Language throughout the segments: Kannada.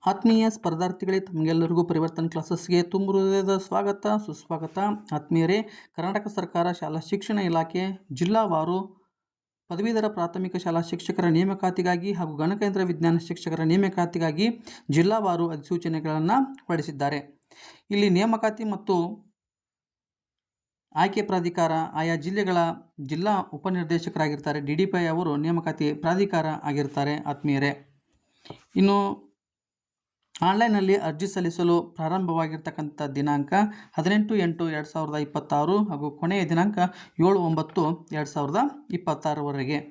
ಆತ್ಮೀಯ ಸ್ಪರ್ಧಾರ್ಥಿಗಳೇ, ತಮಗೆಲ್ಲರಿಗೂ ಪರಿವರ್ತನ್ ಕ್ಲಾಸಸ್ಗೆ ತುಂಬ ಹೃದಯದ ಸ್ವಾಗತ ಸುಸ್ವಾಗತ. ಆತ್ಮೀಯರೇ, ಕರ್ನಾಟಕ ಸರ್ಕಾರ ಶಾಲಾ ಶಿಕ್ಷಣ ಇಲಾಖೆ ಜಿಲ್ಲಾವಾರು ಪದವೀಧರ ಪ್ರಾಥಮಿಕ ಶಾಲಾ ಶಿಕ್ಷಕರ ನೇಮಕಾತಿಗಾಗಿ ಹಾಗೂ ಗಣಕಯಂತ್ರ ವಿಜ್ಞಾನ ಶಿಕ್ಷಕರ ನೇಮಕಾತಿಗಾಗಿ ಜಿಲ್ಲಾವಾರು ಅಧಿಸೂಚನೆಗಳನ್ನು ಹೊರಡಿಸಿದ್ದಾರೆ. ಇಲ್ಲಿ ನೇಮಕಾತಿ ಮತ್ತು ಆಯ್ಕೆ ಪ್ರಾಧಿಕಾರ ಆಯಾ ಜಿಲ್ಲೆಗಳ ಜಿಲ್ಲಾ ಉಪನಿರ್ದೇಶಕರಾಗಿರ್ತಾರೆ. DDPI ಅವರು ನೇಮಕಾತಿ ಪ್ರಾಧಿಕಾರ ಆಗಿರ್ತಾರೆ. ಆತ್ಮೀಯರೇ, ಇನ್ನು ಆನ್ಲೈನ್ನಲ್ಲಿ ಅರ್ಜಿ ಸಲ್ಲಿಸಲು ಪ್ರಾರಂಭವಾಗಿರ್ತಕ್ಕಂಥ ದಿನಾಂಕ 18/8/2026 ಹಾಗೂ ಕೊನೆಯ ದಿನಾಂಕ 7/9/2026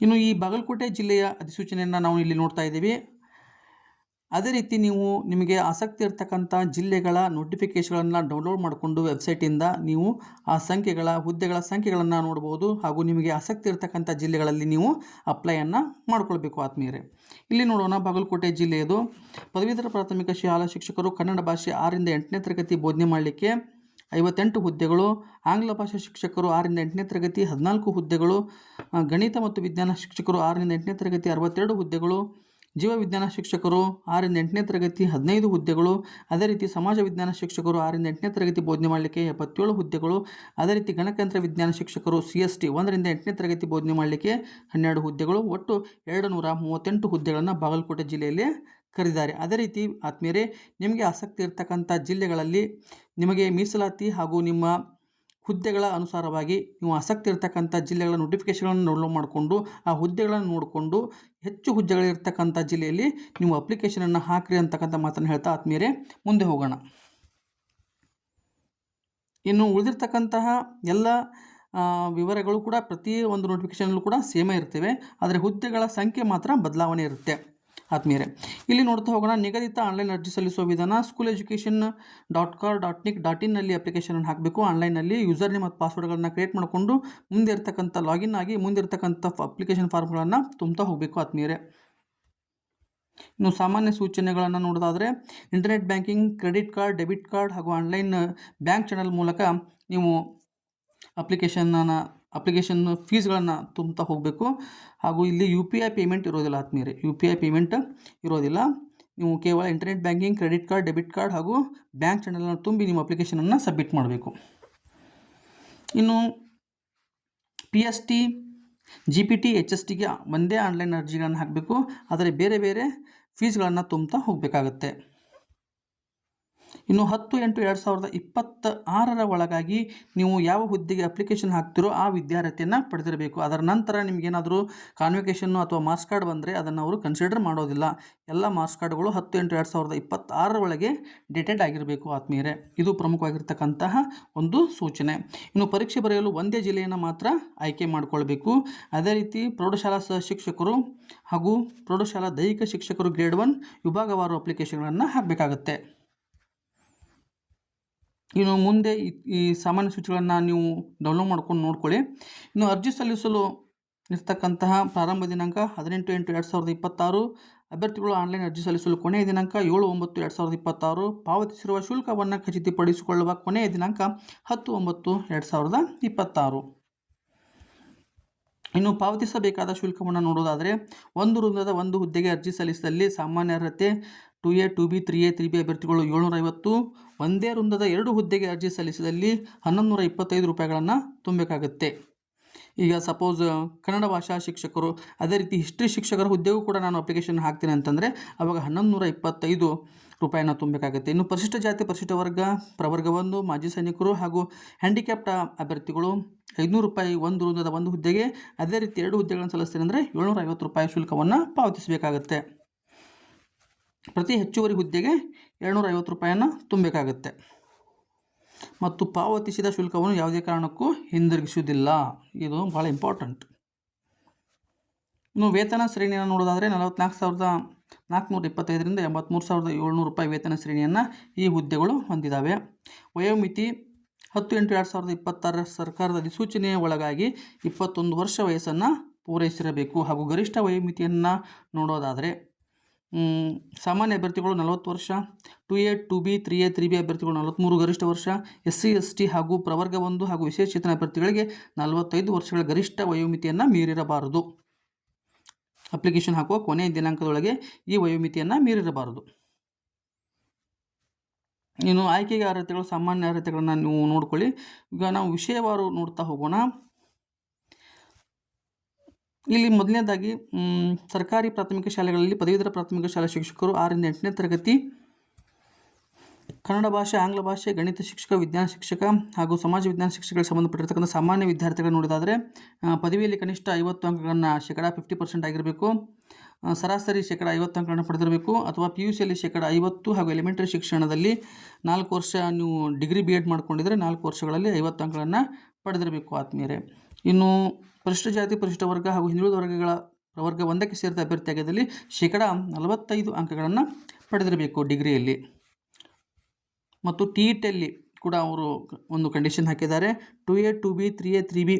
ಇನ್ನು ಈ ಬಾಗಲಕೋಟೆ ಜಿಲ್ಲೆಯ ಅಧಿಸೂಚನೆಯನ್ನು ನಾವು ಇಲ್ಲಿ ನೋಡ್ತಾ ಇದ್ದೀವಿ. ಅದೇ ರೀತಿ ನಿಮಗೆ ಆಸಕ್ತಿ ಇರತಕ್ಕಂಥ ಜಿಲ್ಲೆಗಳ ನೋಟಿಫಿಕೇಷನ್ಗಳನ್ನು ಡೌನ್ಲೋಡ್ ಮಾಡಿಕೊಂಡು ವೆಬ್ಸೈಟಿಂದ ನೀವು ಆ ಹುದ್ದೆಗಳ ಸಂಖ್ಯೆಗಳನ್ನು ನೋಡ್ಬೋದು ಹಾಗೂ ನಿಮಗೆ ಆಸಕ್ತಿ ಇರತಕ್ಕಂಥ ಜಿಲ್ಲೆಗಳಲ್ಲಿ ನೀವು ಅಪ್ಲೈಯನ್ನು ಮಾಡ್ಕೊಳ್ಬೇಕು. ಆತ್ಮೀಯರೇ, ಇಲ್ಲಿ ನೋಡೋಣ. ಬಾಗಲಕೋಟೆ ಜಿಲ್ಲೆಯದು ಪದವೀಧರ ಪ್ರಾಥಮಿಕ ಶಾಲಾ ಶಿಕ್ಷಕರು ಕನ್ನಡ ಭಾಷೆ 6ರಿಂದ 8ನೇ ತರಗತಿ ಬೋಧನೆ ಮಾಡಲಿಕ್ಕೆ 58 ಹುದ್ದೆಗಳು, ಆಂಗ್ಲ ಭಾಷಾ ಶಿಕ್ಷಕರು 6ರಿಂದ 8ನೇ ತರಗತಿ 14 ಹುದ್ದೆಗಳು, ಗಣಿತ ಮತ್ತು ವಿಜ್ಞಾನ ಶಿಕ್ಷಕರು 6ರಿಂದ 8ನೇ ತರಗತಿ 62 ಹುದ್ದೆಗಳು, ಜೀವ ವಿಜ್ಞಾನ ಶಿಕ್ಷಕರು 6ರಿಂದ 8ನೇ ತರಗತಿ 15 ಹುದ್ದೆಗಳು, ಅದೇ ರೀತಿ ಸಮಾಜ ವಿಜ್ಞಾನ ಶಿಕ್ಷಕರು 6ರಿಂದ 8ನೇ ತರಗತಿ ಬೋಧನೆ ಮಾಡಲಿಕ್ಕೆ 77 ಹುದ್ದೆಗಳು, ಅದೇ ರೀತಿ ಗಣಕಯಂತ್ರ ವಿಜ್ಞಾನ ಶಿಕ್ಷಕರು CST 1ರಿಂದ 8ನೇ ತರಗತಿ ಬೋಧನೆ ಮಾಡಲಿಕ್ಕೆ 12 ಹುದ್ದೆಗಳು, ಒಟ್ಟು 238 ಹುದ್ದೆಗಳನ್ನು ಬಾಗಲಕೋಟೆ ಜಿಲ್ಲೆಯಲ್ಲಿ ಕರೆದಿದ್ದಾರೆ. ಅದೇ ರೀತಿ ಆತ್ಮೀಯರೇ, ನಿಮಗೆ ಆಸಕ್ತಿ ಇರತಕ್ಕಂಥ ಜಿಲ್ಲೆಗಳಲ್ಲಿ ನಿಮಗೆ ಮೀಸಲಾತಿ ಹಾಗೂ ನಿಮ್ಮ ಹುದ್ದೆಗಳ ಅನುಸಾರವಾಗಿ ನೀವು ಆಸಕ್ತಿ ಇರತಕ್ಕಂಥ ಜಿಲ್ಲೆಗಳ ನೋಟಿಫಿಕೇಷನ್ಗಳನ್ನು ಡೌನ್ಲೋಡ್ ಮಾಡಿಕೊಂಡು ಆ ಹುದ್ದೆಗಳನ್ನು ನೋಡಿಕೊಂಡು ಹೆಚ್ಚು ಹುದ್ದೆಗಳಿರ್ತಕ್ಕಂಥ ಜಿಲ್ಲೆಯಲ್ಲಿ ನೀವು ಅಪ್ಲಿಕೇಶನನ್ನು ಹಾಕಿರಿ ಅಂತಕ್ಕಂಥ ಮಾತನ್ನು ಹೇಳ್ತಾ ಆತ್ಮೀಯರೇ ಮುಂದೆ ಹೋಗೋಣ. ಇನ್ನು ಉಳಿದಿರ್ತಕ್ಕಂತಹ ಎಲ್ಲ ವಿವರಗಳು ಕೂಡ ಪ್ರತಿ ಒಂದು ನೋಟಿಫಿಕೇಷನಲ್ಲೂ ಕೂಡ ಸೇಮೇ ಇರ್ತವೆ, ಆದರೆ ಹುದ್ದೆಗಳ ಸಂಖ್ಯೆ ಮಾತ್ರ ಬದಲಾವಣೆ ಇರುತ್ತೆ. ಆತ್ಮೀಯರೇ, ಇಲ್ಲಿ ನೋಡ್ತಾ ಹೋಗೋಣ. ನಿಗದಿತ ಆನ್ಲೈನ್ ಅರ್ಜಿ ಸಲ್ಲಿಸುವ ವಿಧಾನ schooleducation.car.nic.in ನಲ್ಲಿ ಅಪ್ಲಿಕೇಶನನ್ನು ಹಾಕಬೇಕು. ಆನ್ಲೈನಲ್ಲಿ ಯೂಸರ್ ನೇಮ್ ಮತ್ತು ಪಾಸ್ವರ್ಡ್ಗಳನ್ನು ಕ್ರಿಯೇಟ್ ಮಾಡಿಕೊಂಡು ಮುಂದೆ ಇರ್ತಕ್ಕಂಥ ಲಾಗಿನ್ ಆಗಿ ಮುಂದೆ ಇರ್ತಕ್ಕಂಥ ಅಪ್ಲಿಕೇಶನ್ ಫಾರ್ಮ್ಗಳನ್ನು ತುಂಬ್ತಾ ಹೋಗಬೇಕು. ಆತ್ಮೀಯರೇ, ಇನ್ನು ಸಾಮಾನ್ಯ ಸೂಚನೆಗಳನ್ನು ನೋಡೋದಾದರೆ internet banking, credit card, debit card ಹಾಗೂ ಆನ್ಲೈನ್ ಬ್ಯಾಂಕ್ ಚಾನಲ್ ಮೂಲಕ ನೀವು ಅಪ್ಲಿಕೇಶನ್ ಫೀಸ್ಗಳನ್ನು ತುಂಬ್ತಾ ಹೋಗಬೇಕು. ಹಾಗೂ ಇಲ್ಲಿ UPI ಪೇಮೆಂಟ್ ಇರೋದಿಲ್ಲ. ಆತ್ಮೀಯರೇ, UPI ಪೇಮೆಂಟ್ ಇರೋದಿಲ್ಲ. ನೀವು ಕೇವಲ internet banking, credit card, debit card ಹಾಗೂ ಬ್ಯಾಂಕ್ ಚಾನಲ್ನ ತುಂಬಿ ನಿಮ್ಮ ಅಪ್ಲಿಕೇಶನನ್ನು ಸಬ್ಮಿಟ್ ಮಾಡಬೇಕು. ಇನ್ನು PST, GPT, HSTಗೆ ಒಂದೇ ಆನ್ಲೈನ್ ಅರ್ಜಿಗಳನ್ನು ಹಾಕಬೇಕು, ಆದರೆ ಬೇರೆ ಬೇರೆ ಫೀಸ್ಗಳನ್ನು ತುಂಬ್ತಾ ಹೋಗಬೇಕಾಗತ್ತೆ. ಇನ್ನು 10/8/2026 ಒಳಗಾಗಿ ನೀವು ಯಾವ ಹುದ್ದೆಗೆ ಅಪ್ಲಿಕೇಶನ್ ಹಾಕ್ತಿರೋ ಆ ವಿದ್ಯಾರ್ಥಿಯನ್ನು ಪಡೆದಿರಬೇಕು. ಅದರ ನಂತರ ನಿಮಗೇನಾದರೂ ಕಾನ್ವಿಕೇಷನ್ನು ಅಥವಾ ಮಾರ್ಕ್ಸ್ ಕಾರ್ಡ್ ಬಂದರೆ ಅದನ್ನು ಅವರು ಕನ್ಸಿಡರ್ ಮಾಡೋದಿಲ್ಲ. ಎಲ್ಲ ಮಾರ್ಕ್ಸ್ ಕಾರ್ಡ್ಗಳು 10/8/2026 ಒಳಗೆ ಡೇಟೆಡ್ ಆಗಿರಬೇಕು. ಆತ್ಮೀಯರೇ, ಇದು ಪ್ರಮುಖವಾಗಿರ್ತಕ್ಕಂತಹ ಒಂದು ಸೂಚನೆ. ಇನ್ನು ಪರೀಕ್ಷೆ ಬರೆಯಲು ಒಂದೇ ಜಿಲ್ಲೆಯನ್ನು ಮಾತ್ರ ಆಯ್ಕೆ ಮಾಡಿಕೊಳ್ಬೇಕು. ಅದೇ ರೀತಿ ಪ್ರೌಢಶಾಲಾ ಶಿಕ್ಷಕರು ಹಾಗೂ ಪ್ರೌಢಶಾಲಾ ದೈಹಿಕ ಶಿಕ್ಷಕರು ಗ್ರೇಡ್ 1 ವಿಭಾಗವಾರು ಅಪ್ಲಿಕೇಶನ್ಗಳನ್ನು ಹಾಕಬೇಕಾಗತ್ತೆ. ಇನ್ನು ಮುಂದೆ ಈ ಸಾಮಾನ್ಯ ಸೂಚಿಗಳನ್ನು ನೀವು ಡೌನ್ಲೋಡ್ ಮಾಡ್ಕೊಂಡು ನೋಡ್ಕೊಳ್ಳಿ. ಇನ್ನು ಅರ್ಜಿ ಸಲ್ಲಿಸಲು ಇರ್ತಕ್ಕಂತಹ ಪ್ರಾರಂಭ ದಿನಾಂಕ 18/8/2026. ಅಭ್ಯರ್ಥಿಗಳು ಆನ್ಲೈನ್ ಅರ್ಜಿ ಸಲ್ಲಿಸಲು ಕೊನೆಯ ದಿನಾಂಕ 7/9/2026. ಪಾವತಿಸಿರುವ ಶುಲ್ಕವನ್ನು ಖಚಿತಪಡಿಸಿಕೊಳ್ಳುವ ಕೊನೆಯ ದಿನಾಂಕ 10/9/2026. ಇನ್ನು ಪಾವತಿಸಬೇಕಾದ ಶುಲ್ಕವನ್ನು ನೋಡೋದಾದರೆ, ಒಂದು ವೃಂದದ ಒಂದು ಹುದ್ದೆಗೆ ಅರ್ಜಿ ಸಲ್ಲಿಸಿದಲ್ಲಿ ಸಾಮಾನ್ಯ ಅರ್ಹತೆ 2A, 2B, 3A, 3B ಅಭ್ಯರ್ಥಿಗಳು 750. ಒಂದೇ ವೃಂದದ 2 ಹುದ್ದೆಗೆ ಅರ್ಜಿ ಸಲ್ಲಿಸಿದಲ್ಲಿ 1125 ರೂಪಾಯಿಗಳನ್ನು ತುಂಬಬೇಕಾಗುತ್ತೆ. ಈಗ ಸಪೋಸ್ ಕನ್ನಡ ಭಾಷಾ ಶಿಕ್ಷಕರು, ಅದೇ ರೀತಿ ಹಿಸ್ಟ್ರಿ ಶಿಕ್ಷಕರ ಹುದ್ದೆಗೂ ಕೂಡ ನಾನು ಅಪ್ಲಿಕೇಶನ್ ಹಾಕ್ತೀನಿ ಅಂತಂದರೆ ಅವಾಗ 1125 ರೂಪಾಯಿನ ತುಂಬಬೇಕಾಗುತ್ತೆ. ಇನ್ನು ಪರಿಶಿಷ್ಟ ಜಾತಿ, ಪರಿಶಿಷ್ಟ ವರ್ಗ, ಪ್ರವರ್ಗ 1, ಮಾಜಿ ಸೈನಿಕರು ಹಾಗೂ ಹ್ಯಾಂಡಿಕ್ಯಾಪ್ಟ್ ಅಭ್ಯರ್ಥಿಗಳು 500 ರೂಪಾಯಿ ಒಂದು ವೃಂದದ ಒಂದು ಹುದ್ದೆಗೆ, ಅದೇ ರೀತಿ 2 ಹುದ್ದೆಗಳನ್ನು ಸಲ್ಲಿಸ್ತೀನಿ ಅಂದರೆ 750 ರೂಪಾಯಿ ಶುಲ್ಕವನ್ನು ಪಾವತಿಸಬೇಕಾಗತ್ತೆ. ಪ್ರತಿ ಹೆಚ್ಚುವರಿ ಹುದ್ದೆಗೆ 250 ರೂಪಾಯಿಯನ್ನು ತುಂಬಬೇಕಾಗತ್ತೆ ಮತ್ತು ಪಾವತಿಸಿದ ಶುಲ್ಕವನ್ನು ಯಾವುದೇ ಕಾರಣಕ್ಕೂ ಹಿಂದಿರುಗಿಸುವುದಿಲ್ಲ. ಇದು ಭಾಳ ಇಂಪಾರ್ಟೆಂಟ್. ಇನ್ನು ವೇತನ ಶ್ರೇಣಿಯನ್ನು ನೋಡೋದಾದರೆ 44,425ರಿಂದ 83,700 ರೂಪಾಯಿ ವೇತನ ಶ್ರೇಣಿಯನ್ನು ಈ ಹುದ್ದೆಗಳು ಹೊಂದಿದ್ದಾವೆ. ವಯೋಮಿತಿ 10/8/2026 ಸರ್ಕಾರದ ಅಧಿಸೂಚನೆಯ ಒಳಗಾಗಿ 21 ವರ್ಷ ವಯಸ್ಸನ್ನು ಪೂರೈಸಿರಬೇಕು. ಹಾಗೂ ಗರಿಷ್ಠ ವಯೋಮಿತಿಯನ್ನು ನೋಡೋದಾದರೆ ಸಾಮಾನ್ಯ ಅಭ್ಯರ್ಥಿಗಳು 40 ವರ್ಷ, 2A, 2B, 3A, 3B ಅಭ್ಯರ್ಥಿಗಳು 43 ಗರಿಷ್ಠ ವರ್ಷ, SC, ST ಹಾಗೂ ಪ್ರವರ್ಗ 1 ಹಾಗೂ ವಿಶೇಷಚೇತನ ಅಭ್ಯರ್ಥಿಗಳಿಗೆ 45 ವರ್ಷಗಳ ಗರಿಷ್ಠ ವಯೋಮಿತಿಯನ್ನು ಮೀರಿರಬಾರದು. ಅಪ್ಲಿಕೇಶನ್ ಹಾಕುವ ಕೊನೆಯ ದಿನಾಂಕದೊಳಗೆ ಈ ವಯೋಮಿತಿಯನ್ನು ಮೀರಿರಬಾರದು. ಇನ್ನು ಆಯ್ಕೆಗೆ ಅರ್ಹತೆಗಳು, ಸಾಮಾನ್ಯ ಅರ್ಹತೆಗಳನ್ನು ನೀವು ನೋಡ್ಕೊಳ್ಳಿ. ಈಗ ನಾವು ವಿಷಯವಾರು ನೋಡ್ತಾ ಹೋಗೋಣ. ಇಲ್ಲಿ ಮೊದಲನೇದಾಗಿ ಸರ್ಕಾರಿ ಪ್ರಾಥಮಿಕ ಶಾಲೆಗಳಲ್ಲಿ ಪದವೀಧರ ಪ್ರಾಥಮಿಕ ಶಾಲಾ ಶಿಕ್ಷಕರು 6ರಿಂದ 8ನೇ ತರಗತಿ ಕನ್ನಡ ಭಾಷೆ, ಆಂಗ್ಲ ಭಾಷೆ, ಗಣಿತ ಶಿಕ್ಷಕ, ವಿಜ್ಞಾನ ಶಿಕ್ಷಕ ಹಾಗೂ ಸಮಾಜ ವಿಜ್ಞಾನ ಶಿಕ್ಷಕರಿಗೆ ಸಂಬಂಧಪಟ್ಟಿರ್ತಕ್ಕಂಥ ಸಾಮಾನ್ಯ ವಿದ್ಯಾರ್ಥಿಗಳನ್ನು ನೋಡಿದಾದರೆ ಪದವಿಯಲ್ಲಿ ಕನಿಷ್ಠ 50 ಅಂಕಗಳನ್ನು ಶೇಕಡಾ 50% ಆಗಿರಬೇಕು. ಸರಾಸರಿ ಶೇಕಡಾ 50 ಅಂಕಗಳನ್ನು ಪಡೆದಿರಬೇಕು. ಅಥವಾ PUCಯಲ್ಲಿ ಶೇಕಡಾ 50 ಹಾಗೂ ಎಲಿಮೆಂಟರಿ ಶಿಕ್ಷಣದಲ್ಲಿ 4 ವರ್ಷ ನೀವು ಡಿಗ್ರಿ B.Ed ಮಾಡ್ಕೊಂಡಿದ್ರೆ 4 ವರ್ಷಗಳಲ್ಲಿ 50 ಅಂಕಗಳನ್ನು ಪಡೆದಿರಬೇಕು ಆತ್ಮೀಯರೇ. ಇನ್ನು ಪರಿಶಿಷ್ಟ ಜಾತಿ, ಪರಿಶಿಷ್ಟ ವರ್ಗ ಹಾಗೂ ಹಿಂದುಳಿದ ವರ್ಗಗಳ ವರ್ಗ 1ಕ್ಕೆ ಸೇರಿದ ಅಭ್ಯರ್ಥಿಯಾಗಿದ್ದಲ್ಲಿ ಶೇಕಡಾ 45 ಅಂಕಗಳನ್ನು ಪಡೆದಿರಬೇಕು ಡಿಗ್ರಿಯಲ್ಲಿ. ಮತ್ತು TETಯಲ್ಲಿ ಕೂಡ ಅವರು ಒಂದು ಕಂಡೀಷನ್ ಹಾಕಿದ್ದಾರೆ. 2A, 2B, 3A, 3B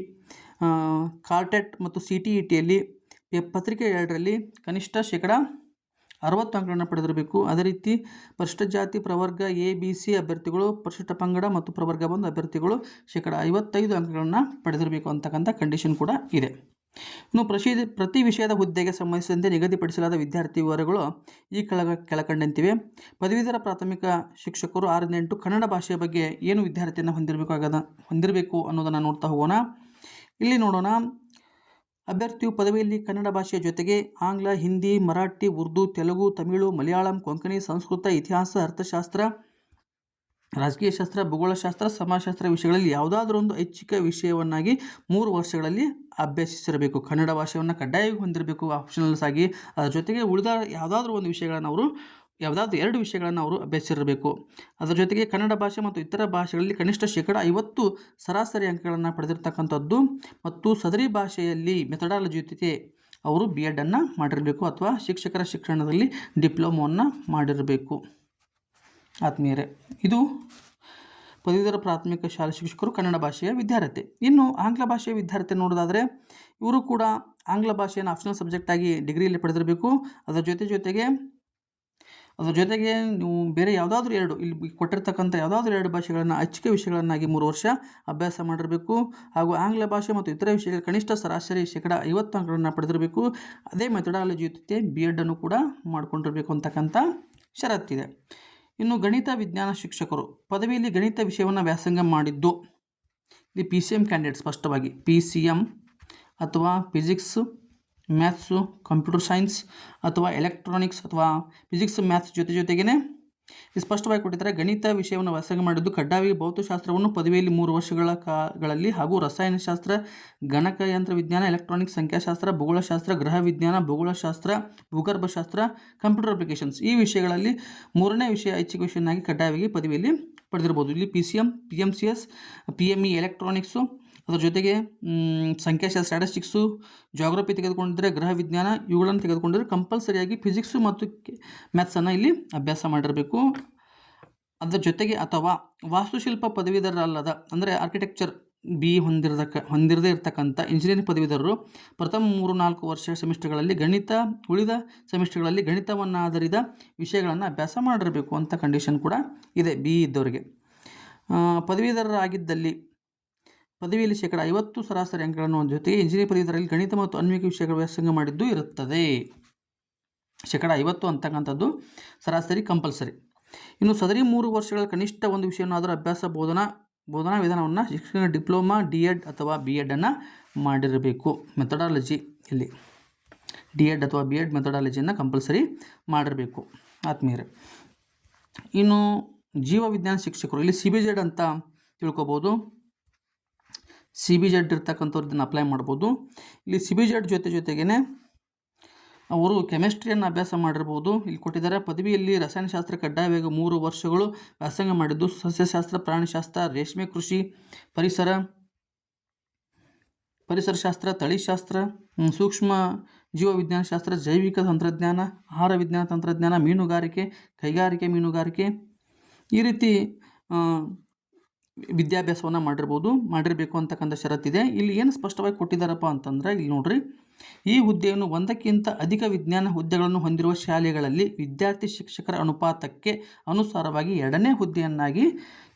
KARTET ಮತ್ತು CTETಯಲ್ಲಿ ಪತ್ರಿಕೆ 2ರಲ್ಲಿ ಕನಿಷ್ಠ ಶೇಕಡಾ 60 ಅಂಕಗಳನ್ನು ಪಡೆದಿರಬೇಕು. ಅದೇ ರೀತಿ ಪರಿಶಿಷ್ಟ ಜಾತಿ ಪ್ರವರ್ಗ ABC ಅಭ್ಯರ್ಥಿಗಳು, ಪರಿಶಿಷ್ಟ ಪಂಗಡ ಮತ್ತು ಪ್ರವರ್ಗ 1 ಅಭ್ಯರ್ಥಿಗಳು ಶೇಕಡಾ 55 ಅಂಕಗಳನ್ನು ಪಡೆದಿರಬೇಕು ಅಂತಕ್ಕಂಥ ಕಂಡೀಷನ್ ಕೂಡ ಇದೆ. ಇನ್ನು ಪ್ರತಿ ವಿಷಯದ ಹುದ್ದೆಗೆ ಸಂಬಂಧಿಸಿದಂತೆ ನಿಗದಿಪಡಿಸಲಾದ ವಿದ್ಯಾರ್ಥಿ ವಿವರಗಳು ಈ ಕೆಳಕಂಡಂತಿವೆ. ಪದವೀಧರ ಪ್ರಾಥಮಿಕ ಶಿಕ್ಷಕರು 6ರಿಂದ 8 ಕನ್ನಡ ಭಾಷೆಯ ಬಗ್ಗೆ ಏನು ವಿದ್ಯಾರ್ಥಿಯನ್ನು ಹೊಂದಿರಬೇಕು ಅನ್ನೋದನ್ನು ನೋಡ್ತಾ ಹೋಗೋಣ. ಇಲ್ಲಿ ನೋಡೋಣ. ಅಭ್ಯರ್ಥಿಯು ಪದವಿಯಲ್ಲಿ ಕನ್ನಡ ಭಾಷೆಯ ಜೊತೆಗೆ ಆಂಗ್ಲ, ಹಿಂದಿ, ಮರಾಠಿ, ಉರ್ದು, ತೆಲುಗು, ತಮಿಳು, ಮಲಯಾಳಂ, ಕೊಂಕಣಿ, ಸಂಸ್ಕೃತ, ಇತಿಹಾಸ, ಅರ್ಥಶಾಸ್ತ್ರ, ರಾಜಕೀಯ ಶಾಸ್ತ್ರ, ಭೂಗೋಳಶಾಸ್ತ್ರ, ಸಮಾಜಶಾಸ್ತ್ರ ವಿಷಯಗಳಲ್ಲಿ ಯಾವುದಾದ್ರೂ ಒಂದು ಐಚ್ಛಿಕ ವಿಷಯವನ್ನಾಗಿ 3 ವರ್ಷಗಳಲ್ಲಿ ಅಭ್ಯಸಿಸಿರಬೇಕು. ಕನ್ನಡ ಭಾಷೆಯನ್ನು ಕಡ್ಡಾಯವಾಗಿ ಹೊಂದಿರಬೇಕು ಆಪ್ಷನಲ್ಸ್ ಆಗಿ. ಅದರ ಜೊತೆಗೆ ಉಳಿದ ಯಾವುದಾದ್ರೂ ಒಂದು ವಿಷಯಗಳನ್ನು ಅವರು ಯಾವುದಾದ್ರೂ 2 ವಿಷಯಗಳನ್ನು ಅವರು ಅಭ್ಯಸಿಸಿರಬೇಕು. ಅದರ ಜೊತೆಗೆ ಕನ್ನಡ ಭಾಷೆ ಮತ್ತು ಇತರ ಭಾಷೆಗಳಲ್ಲಿ ಕನಿಷ್ಠ ಶೇಕಡಾ 50 ಸರಾಸರಿ ಅಂಕಗಳನ್ನು ಪಡೆದಿರ್ತಕ್ಕಂಥದ್ದು ಮತ್ತು ಸದರಿ ಭಾಷೆಯಲ್ಲಿ ಮೆಥಡಾಲಜಿ ಜೊತೆ ಅವರು B.Ed ಅನ್ನು ಮಾಡಿರಬೇಕು ಅಥವಾ ಶಿಕ್ಷಕರ ಶಿಕ್ಷಣದಲ್ಲಿ ಡಿಪ್ಲೊಮೊವನ್ನು ಮಾಡಿರಬೇಕು ಆತ್ಮೀಯರೇ. ಇದು ಪದವೀಧರ ಪ್ರಾಥಮಿಕ ಶಾಲಾ ಶಿಕ್ಷಕರು ಕನ್ನಡ ಭಾಷೆಯ ವಿದ್ಯಾರ್ಥಿ. ಇನ್ನು ಆಂಗ್ಲ ಭಾಷೆಯ ವಿದ್ಯಾರ್ಥಿ ನೋಡೋದಾದರೆ ಇವರು ಕೂಡ ಆಂಗ್ಲ ಭಾಷೆಯನ್ನು ಆಪ್ಷನಲ್ ಸಬ್ಜೆಕ್ಟ್ ಆಗಿ ಡಿಗ್ರಿಯಲ್ಲಿ ಪಡೆದಿರಬೇಕು. ಅದರ ಜೊತೆಗೆ ನೀವು ಬೇರೆ ಯಾವುದಾದ್ರೂ 2 ಇಲ್ಲಿ ಕೊಟ್ಟಿರ್ತಕ್ಕಂಥ ಯಾವುದಾದ್ರೂ 2 ಭಾಷೆಗಳನ್ನು ಐಚ್ಛಿಕ ವಿಷಯಗಳನ್ನಾಗಿ 3 ವರ್ಷ ಅಭ್ಯಾಸ ಮಾಡಿರಬೇಕು. ಹಾಗೂ ಆಂಗ್ಲ ಭಾಷೆ ಮತ್ತು ಇತರ ವಿಷಯಗಳ ಕನಿಷ್ಠ ಸರಾಸರಿ ಶೇಕಡಾ 50 ಅಂಕಗಳನ್ನು ಪಡೆದಿರಬೇಕು. ಅದೇ ಮೆಥಡಾಲಜಿ ಜೊತೆ B.Ed ಅನ್ನು ಕೂಡ ಮಾಡಿಕೊಂಡಿರಬೇಕು ಅಂತಕ್ಕಂಥ ಷರತ್ತಿದೆ. ಇನ್ನು ಗಣಿತ ವಿಜ್ಞಾನ ಶಿಕ್ಷಕರು ಪದವಿಯಲ್ಲಿ ಗಣಿತ ವಿಷಯವನ್ನು ವ್ಯಾಸಂಗ ಮಾಡಿದ್ದು ಇಲ್ಲಿ PCM ಕ್ಯಾಂಡಿಡೇಟ್ ಸ್ಪಷ್ಟವಾಗಿ PCM ಅಥವಾ ಫಿಸಿಕ್ಸ್, ಮ್ಯಾಥ್ಸು, ಕಂಪ್ಯೂಟರ್ ಸೈನ್ಸ್ ಅಥವಾ ಎಲೆಕ್ಟ್ರಾನಿಕ್ಸ್ ಅಥವಾ ಫಿಸಿಕ್ಸ್, ಮ್ಯಾಥ್ಸ್ ಜೊತೆಗೇ ಸ್ಪಷ್ಟವಾಗಿ ಕೊಟ್ಟಿದ್ದಾರೆ. ಗಣಿತ ವಿಷಯವನ್ನು ವ್ಯಾಸಂಗ ಮಾಡಿದ್ದು ಕಡ್ಡಾಯವಾಗಿ ಭೌತಶಾಸ್ತ್ರವನ್ನು ಪದವಿಯಲ್ಲಿ 3 ವರ್ಷಗಳಲ್ಲಿ ಹಾಗೂ ರಸಾಯನಶಾಸ್ತ್ರ, ಗಣಕಯಂತ್ರ ವಿಜ್ಞಾನ, ಎಲೆಕ್ಟ್ರಾನಿಕ್ಸ್, ಸಂಖ್ಯಾಶಾಸ್ತ್ರ, ಭೂಗೋಳಶಾಸ್ತ್ರ, ಗೃಹ ವಿಜ್ಞಾನ, ಭೂಗೋಳಶಾಸ್ತ್ರ, ಭೂಗರ್ಭಶಾಸ್ತ್ರ, ಕಂಪ್ಯೂಟರ್ ಅಪ್ಲಿಕೇಶನ್ಸ್ ಈ ವಿಷಯಗಳಲ್ಲಿ 3ನೇ ವಿಷಯ ಐಚ್ಛಿಕ ವಿಷಯನಾಗಿ ಕಡ್ಡಾಯವಾಗಿ ಪದವಿಯಲ್ಲಿ ಪಡೆದಿರ್ಬೋದು. ಇಲ್ಲಿ PCM, PMCS, PME ಎಲೆಕ್ಟ್ರಾನಿಕ್ಸು, ಅದರ ಜೊತೆಗೆ ಸಂಖ್ಯಾಶಾಸ್ತ್ರ, ಸ್ಟ್ಯಾಟಿಸ್ಟಿಕ್ಸು, ಜಾಗ್ರಫಿ ತೆಗೆದುಕೊಂಡಿದ್ದರೆ, ಗೃಹ ವಿಜ್ಞಾನ ಇವುಗಳನ್ನು ತೆಗೆದುಕೊಂಡಿದ್ರೆ ಕಂಪಲ್ಸರಿಯಾಗಿ ಫಿಸಿಕ್ಸು ಮತ್ತು ಮ್ಯಾಥ್ಸನ್ನು ಇಲ್ಲಿ ಅಭ್ಯಾಸ ಮಾಡಿರಬೇಕು. ಅದರ ಜೊತೆಗೆ ಅಥವಾ ವಾಸ್ತುಶಿಲ್ಪ ಪದವೀಧರರಲ್ಲದ ಅಂದರೆ ಆರ್ಕಿಟೆಕ್ಚರ್ BE ಹೊಂದಿರದೇ ಇರತಕ್ಕಂಥ ಇಂಜಿನಿಯರಿಂಗ್ ಪದವೀಧರರು ಪ್ರಥಮ 3-4 ವರ್ಷ ಸೆಮಿಸ್ಟರ್ಗಳಲ್ಲಿ ಉಳಿದ ಸೆಮಿಸ್ಟರ್ಗಳಲ್ಲಿ ಗಣಿತವನ್ನಾಧರಿತ ವಿಷಯಗಳನ್ನು ಅಭ್ಯಾಸ ಮಾಡಿರಬೇಕು ಅಂತ ಕಂಡೀಷನ್ ಕೂಡ ಇದೆ BE ಇದ್ದವರಿಗೆ. ಪದವೀಧರರಾಗಿದ್ದಲ್ಲಿ ಪದವಿಯಲ್ಲಿ ಶೇಕಡಾ 50 ಸರಾಸರಿ ಅಂಕಗಳನ್ನು ಜೊತೆಗೆ ಇಂಜಿನಿಯರಿಂಗ್ ಪದವೀಧರರಲ್ಲಿ ಗಣಿತ ಮತ್ತು ಅನ್ವಯಿಕ ವಿಷಯಗಳ ವ್ಯಾಸಂಗ ಮಾಡಿದ್ದು ಇರುತ್ತದೆ. ಶೇಕಡಾ 50 ಅಂತಕ್ಕಂಥದ್ದು ಸರಾಸರಿ ಕಂಪಲ್ಸರಿ. ಇನ್ನು ಸದರಿ 3 ವರ್ಷಗಳ ಕನಿಷ್ಠ ಒಂದು ವಿಷಯನಾದರೂ ಅಭ್ಯಾಸ ಬೋಧನಾ ವಿಧಾನವನ್ನು ಶಿಕ್ಷಣ ಡಿಪ್ಲೊಮಾ, D.Ed ಅಥವಾ B.Ed ಅನ್ನು ಮಾಡಿರಬೇಕು. ಮೆಥಡಾಲಜಿ ಇಲ್ಲಿ D.Ed ಅಥವಾ B.Ed ಮೆಥಡಾಲಜಿಯನ್ನು ಕಂಪಲ್ಸರಿ ಮಾಡಿರಬೇಕು ಆತ್ಮೀಯರೇ. ಇನ್ನು ಜೀವ ವಿಜ್ಞಾನ ಶಿಕ್ಷಕರು ಇಲ್ಲಿ CBZ ಅಂತ ತಿಳ್ಕೊಬೋದು. CBZ ಇರ್ತಕ್ಕಂಥವ್ರು ಇದನ್ನು ಅಪ್ಲೈ ಮಾಡ್ಬೋದು. ಇಲ್ಲಿ CBZ ಜೊತೆಗೇ ಅವರು ಕೆಮಿಸ್ಟ್ರಿಯನ್ನು ಅಭ್ಯಾಸ ಮಾಡಿರ್ಬೋದು. ಇಲ್ಲಿ ಕೊಟ್ಟಿದ್ದಾರೆ ಪದವಿಯಲ್ಲಿ ರಸಾಯನಶಾಸ್ತ್ರ ಕಡ್ಡಾಯವಾಗಿ 3 ವರ್ಷಗಳು ವ್ಯಾಸಂಗ ಮಾಡಿದ್ದು ಸಸ್ಯಶಾಸ್ತ್ರ, ಪ್ರಾಣಿಶಾಸ್ತ್ರ, ರೇಷ್ಮೆ ಕೃಷಿ, ಪರಿಸರಶಾಸ್ತ್ರ, ತಳಿಶಾಸ್ತ್ರ, ಸೂಕ್ಷ್ಮ ಜೀವ ವಿಜ್ಞಾನ ಶಾಸ್ತ್ರ, ಜೈವಿಕ ತಂತ್ರಜ್ಞಾನ, ಆಹಾರ ವಿಜ್ಞಾನ ತಂತ್ರಜ್ಞಾನ, ಮೀನುಗಾರಿಕೆ, ಕೈಗಾರಿಕೆ ಮೀನುಗಾರಿಕೆ ಈ ರೀತಿ ವಿದ್ಯಾಭ್ಯಾಸವನ್ನು ಮಾಡಿರಬೇಕು ಅಂತಕ್ಕಂಥ ಷರತ್ತಿದೆ. ಇಲ್ಲಿ ಏನು ಸ್ಪಷ್ಟವಾಗಿ ಕೊಟ್ಟಿದ್ದಾರಪ್ಪ ಅಂತಂದರೆ ಇಲ್ಲಿ ನೋಡ್ರಿ, ಈ ಹುದ್ದೆಯನ್ನು 1ಕ್ಕಿಂತ ಅಧಿಕ ವಿಜ್ಞಾನ ಹುದ್ದೆಗಳನ್ನು ಹೊಂದಿರುವ ಶಾಲೆಗಳಲ್ಲಿ ವಿದ್ಯಾರ್ಥಿ ಶಿಕ್ಷಕರ ಅನುಪಾತಕ್ಕೆ ಅನುಸಾರವಾಗಿ 2ನೇ ಹುದ್ದೆಯನ್ನಾಗಿ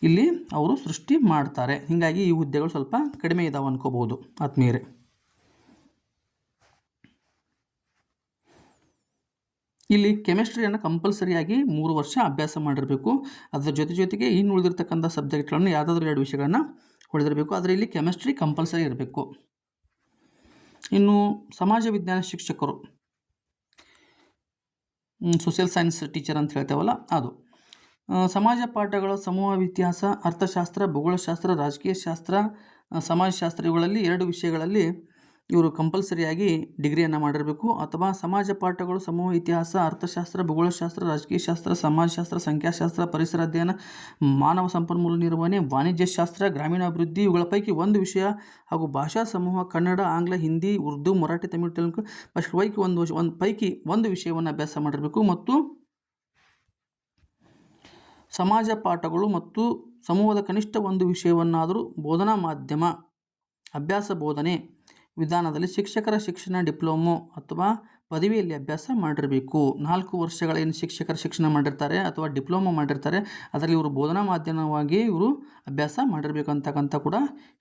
ಇಲ್ಲಿ ಅವರು ಸೃಷ್ಟಿ ಮಾಡ್ತಾರೆ. ಹೀಗಾಗಿ ಈ ಹುದ್ದೆಗಳು ಸ್ವಲ್ಪ ಕಡಿಮೆ ಇದಾವೆ ಅನ್ಕೋಬಹುದು ಆತ್ಮೀಯರೇ. ಇಲ್ಲಿ ಕೆಮಿಸ್ಟ್ರಿಯನ್ನು ಕಂಪಲ್ಸರಿಯಾಗಿ 3 ವರ್ಷ ಅಭ್ಯಾಸ ಮಾಡಿರಬೇಕು. ಅದರ ಜೊತೆಗೆ ಇನ್ನು ಉಳಿದಿರ್ತಕ್ಕಂಥ ಸಬ್ಜೆಕ್ಟ್ಗಳನ್ನು ಯಾವುದಾದ್ರೂ 2 ವಿಷಯಗಳನ್ನು ಉಳಿದಿರಬೇಕು. ಆದರೆ ಇಲ್ಲಿ ಕೆಮಿಸ್ಟ್ರಿ ಕಂಪಲ್ಸರಿ ಇರಬೇಕು. ಇನ್ನು ಸಮಾಜ ವಿಜ್ಞಾನ ಶಿಕ್ಷಕರು, ಸೋಷಿಯಲ್ ಸೈನ್ಸ್ ಟೀಚರ್ ಅಂತ ಹೇಳ್ತೇವಲ್ಲ ಅದು. ಸಮಾಜ ಪಾಠಗಳ ಸಮೂಹ ಇತಿಹಾಸ, ಅರ್ಥಶಾಸ್ತ್ರ, ಭೂಗೋಳಶಾಸ್ತ್ರ, ರಾಜಕೀಯ ಶಾಸ್ತ್ರ, ಸಮಾಜಶಾಸ್ತ್ರ ಇವುಗಳಲ್ಲಿ 2 ವಿಷಯಗಳಲ್ಲಿ ಇವರು ಕಂಪಲ್ಸರಿಯಾಗಿ ಡಿಗ್ರಿಯನ್ನು ಮಾಡಿರಬೇಕು. ಅಥವಾ ಸಮಾಜ ಪಾಠಗಳು ಸಮೂಹ ಇತಿಹಾಸ, ಅರ್ಥಶಾಸ್ತ್ರ, ಭೂಗೋಳಶಾಸ್ತ್ರ, ರಾಜಕೀಯ ಶಾಸ್ತ್ರ, ಸಮಾಜಶಾಸ್ತ್ರ, ಸಂಖ್ಯಾಶಾಸ್ತ್ರ, ಪರಿಸರ ಅಧ್ಯಯನ, ಮಾನವ ಸಂಪನ್ಮೂಲ ನಿರ್ವಹಣೆ, ವಾಣಿಜ್ಯಶಾಸ್ತ್ರ, ಗ್ರಾಮೀಣಾಭಿವೃದ್ಧಿ ಇವುಗಳ ಪೈಕಿ ಒಂದು ವಿಷಯ ಹಾಗೂ ಭಾಷಾ ಸಮೂಹ ಕನ್ನಡ, ಆಂಗ್ಲ, ಹಿಂದಿ, ಉರ್ದು, ಮರಾಠಿ, ತಮಿಳು, ತೆಲುಗು ಪೈಕಿ ಒಂದು ವಿಷಯವನ್ನು ಅಭ್ಯಾಸ ಮಾಡಿರಬೇಕು. ಮತ್ತು ಸಮಾಜ ಪಾಠಗಳು ಮತ್ತು ಸಮೂಹದ ಕನಿಷ್ಠ ಒಂದು ವಿಷಯವನ್ನಾದರೂ ಬೋಧನಾ ಮಾಧ್ಯಮ ಅಭ್ಯಾಸ ಬೋಧನೆ ವಿಧಾನದಲ್ಲಿ ಶಿಕ್ಷಕರ ಶಿಕ್ಷಣ ಡಿಪ್ಲೊಮೊ ಅಥವಾ ಪದವಿಯಲ್ಲಿ ಅಭ್ಯಾಸ ಮಾಡಿರಬೇಕು. 4 ವರ್ಷಗಳ ಏನು ಶಿಕ್ಷಕರ ಶಿಕ್ಷಣ ಮಾಡಿರ್ತಾರೆ ಅಥವಾ ಡಿಪ್ಲೊಮೊ ಮಾಡಿರ್ತಾರೆ, ಅದರಲ್ಲಿ ಇವರು ಬೋಧನಾ ಮಾಧ್ಯಮವಾಗಿ ಇವರು ಅಭ್ಯಾಸ ಮಾಡಿರಬೇಕು ಅಂತಕ್ಕಂಥ ಕೂಡ